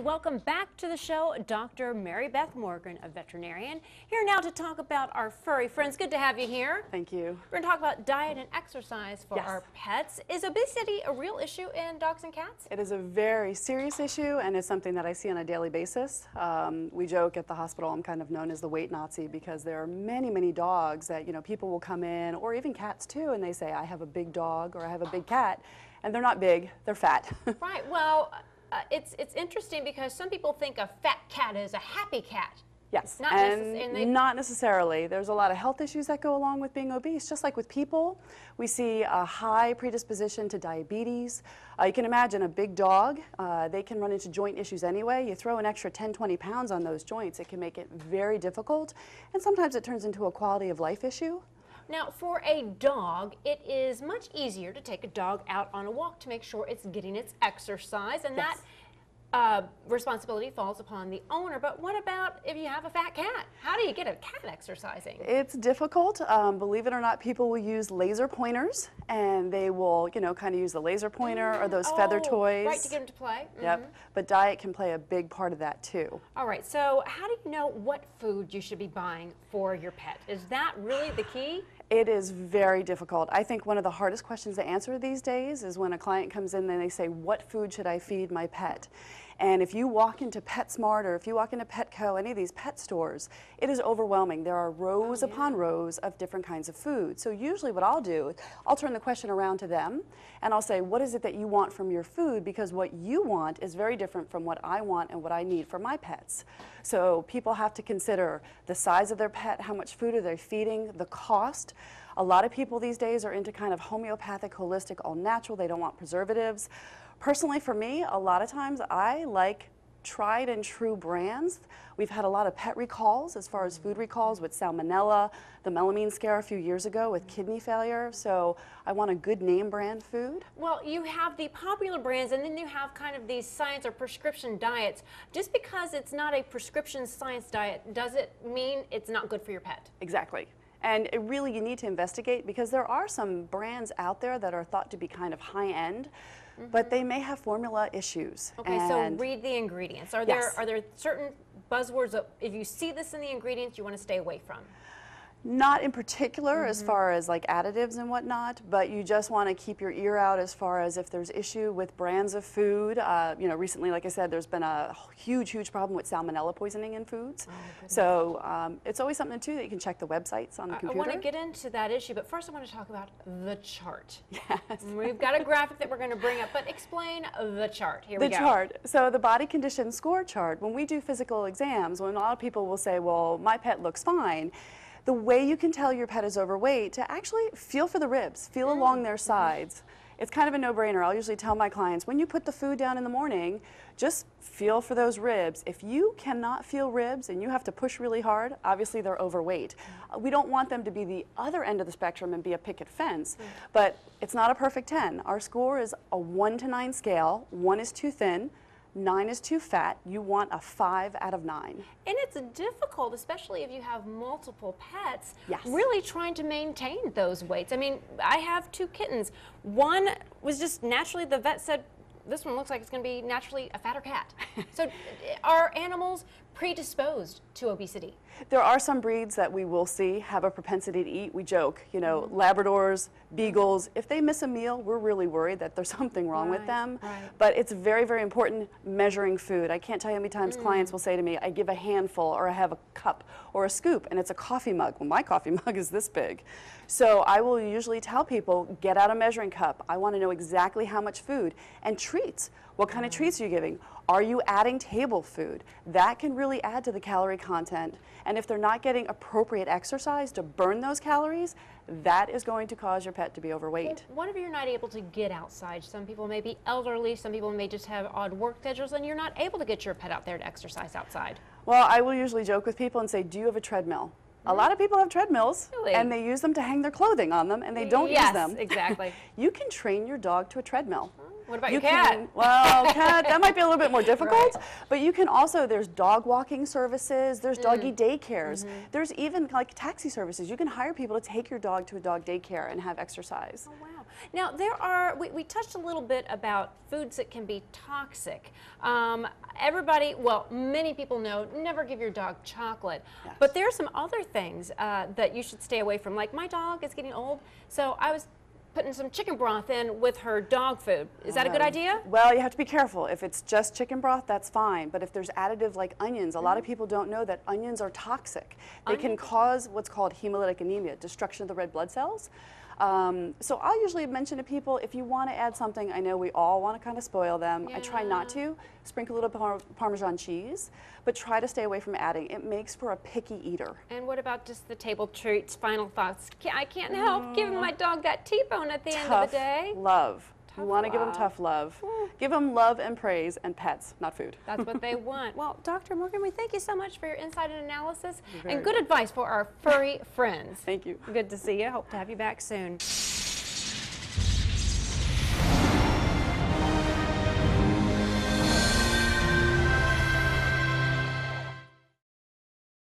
welcome back to the show, Dr. Mary Beth Morgan, a veterinarian, here now to talk about our furry friends. Good to have you here. Thank you. We're going to talk about diet and exercise for our pets. Is obesity a real issue in dogs and cats? It is a very serious issue, and it's something that I see on a daily basis. We joke at the hospital, I'm kind of known as the weight Nazi, because there are many, many dogs that, people will come in, or even cats too, and they say, I have a big dog or I have a big cat, and they're not big, they're fat. Right, well, it's interesting because some people think a fat cat is a happy cat. Yes, and not necessarily. There's a lot of health issues that go along with being obese. Just like with people, we see a high predisposition to diabetes. You can imagine a big dog, they can run into joint issues anyway. You throw an extra 10, 20 pounds on those joints, it can make it very difficult, and sometimes it turns into a quality of life issue. Now, for a dog, it is much easier to take a dog out on a walk to make sure it's getting its exercise, and that responsibility falls upon the owner. But what about if you have a fat cat? How do you get a cat exercising? It's difficult. Believe it or not, people will use laser pointers, and they will, kind of use the laser pointer or those feather toys. Right, to get them to play. Yep, but diet can play a big part of that too. All right, so how do you know what food you should be buying for your pet? Is that really the key? It is very difficult. I think one of the hardest questions to answer these days is when a client comes in and they say, what food should I feed my pet? And if you walk into PetSmart or if you walk into Petco, any of these pet stores, it is overwhelming. There are rows upon rows of different kinds of food. So usually what I'll do is I'll turn the question around to them and I'll say, what is it that you want from your food? Because what you want is very different from what I want and what I need for my pets. So people have to consider the size of their pet, how much food are they feeding, the cost. A lot of people these days are into kind of homeopathic, holistic, all natural. They don't want preservatives. Personally, for me, a lot of times I like tried and true brands. We've had a lot of pet recalls as far as food recalls with salmonella, the melamine scare a few years ago with kidney failure. So I want a good name brand food. Well, you have the popular brands and then you have kind of these science or prescription diets. Just because it's not a prescription science diet, does it mean it's not good for your pet? Exactly. And really you need to investigate because there are some brands out there that are thought to be kind of high end. But they may have formula issues. Okay, so read the ingredients. Are there certain buzzwords that if you see this in the ingredients you want to stay away from? Not in particular as far as like additives and whatnot, but you just want to keep your ear out as far as if there's issue with brands of food. Recently, like I said, there's been a huge problem with salmonella poisoning in foods. So it's always something too that you can check the websites on the computer. I want to get into that issue, but first I want to talk about the chart. Yes. We've got a graphic that we're going to bring up, but explain the chart. Here we go. The chart. So the body condition score chart, when we do physical exams, when a lot of people will say, well, my pet looks fine, the way you can tell your pet is overweight, to actually feel for the ribs, feel along their sides. It's kind of a no-brainer. I'll usually tell my clients, when you put the food down in the morning, just feel for those ribs. If you cannot feel ribs and you have to push really hard, obviously they're overweight. We don't want them to be the other end of the spectrum and be a picket fence, but it's not a perfect 10. Our score is a 1 to 9 scale. 1 is too thin. 9 is too fat. You want a 5 out of 9. And it's difficult, especially if you have multiple pets, yes, really trying to maintain those weights. I mean, I have 2 kittens. One was just naturally, the vet said, this one looks like it's going to be naturally a fatter cat. So are animals predisposed to obesity? There are some breeds that we will see have a propensity to eat. We joke, Labradors, Beagles, if they miss a meal, we're really worried that there's something wrong with them. But it's very, very important measuring food. I can't tell you how many times clients will say to me, I give a handful or I have a cup or a scoop and it's a coffee mug. Well, my coffee mug is this big. So I will usually tell people, get out a measuring cup. I want to know exactly how much food. And treats. What kind of treats are you giving? Are you adding table food? That can really add to the calorie content. And if they're not getting appropriate exercise to burn those calories, that is going to cause your pet to be overweight. Well, what if you're not able to get outside? Some people may be elderly, some people may just have odd work schedules, and you're not able to get your pet out there to exercise outside. Well, I will usually joke with people and say, do you have a treadmill? A lot of people have treadmills, and they use them to hang their clothing on them, and they don't use them. Yes, exactly. You can train your dog to a treadmill. What about your cat? Well, cat, that might be a little bit more difficult, but you can also, there's dog walking services, there's doggy daycares, there's even like taxi services. You can hire people to take your dog to a dog daycare and have exercise. Oh, wow. Now, we touched a little bit about foods that can be toxic. Everybody, well, many people know, never give your dog chocolate. Yes. But there are some other things that you should stay away from. Like, my dog is getting old, so I was putting some chicken broth in with her dog food. Is that a good idea? Well, you have to be careful. If it's just chicken broth, that's fine. But if there's additive like onions, a lot of people don't know that onions are toxic. They can cause what's called hemolytic anemia, destruction of the red blood cells. So I'll usually mention to people, if you want to add something, I know we all want to kind of spoil them. I try not to. Sprinkle a little Parmesan cheese, but try to stay away from adding. It makes for a picky eater. And what about just the table treats, final thoughts? I can't help giving my dog that T-bone at the end of the day. Love. You want to give them love. tough love. Give them love and praise and pets, not food. That's what they want. Well, Dr. Morgan, we thank you so much for your insight and analysis and good advice for our furry friends. Thank you. Good to see you. Hope to have you back soon.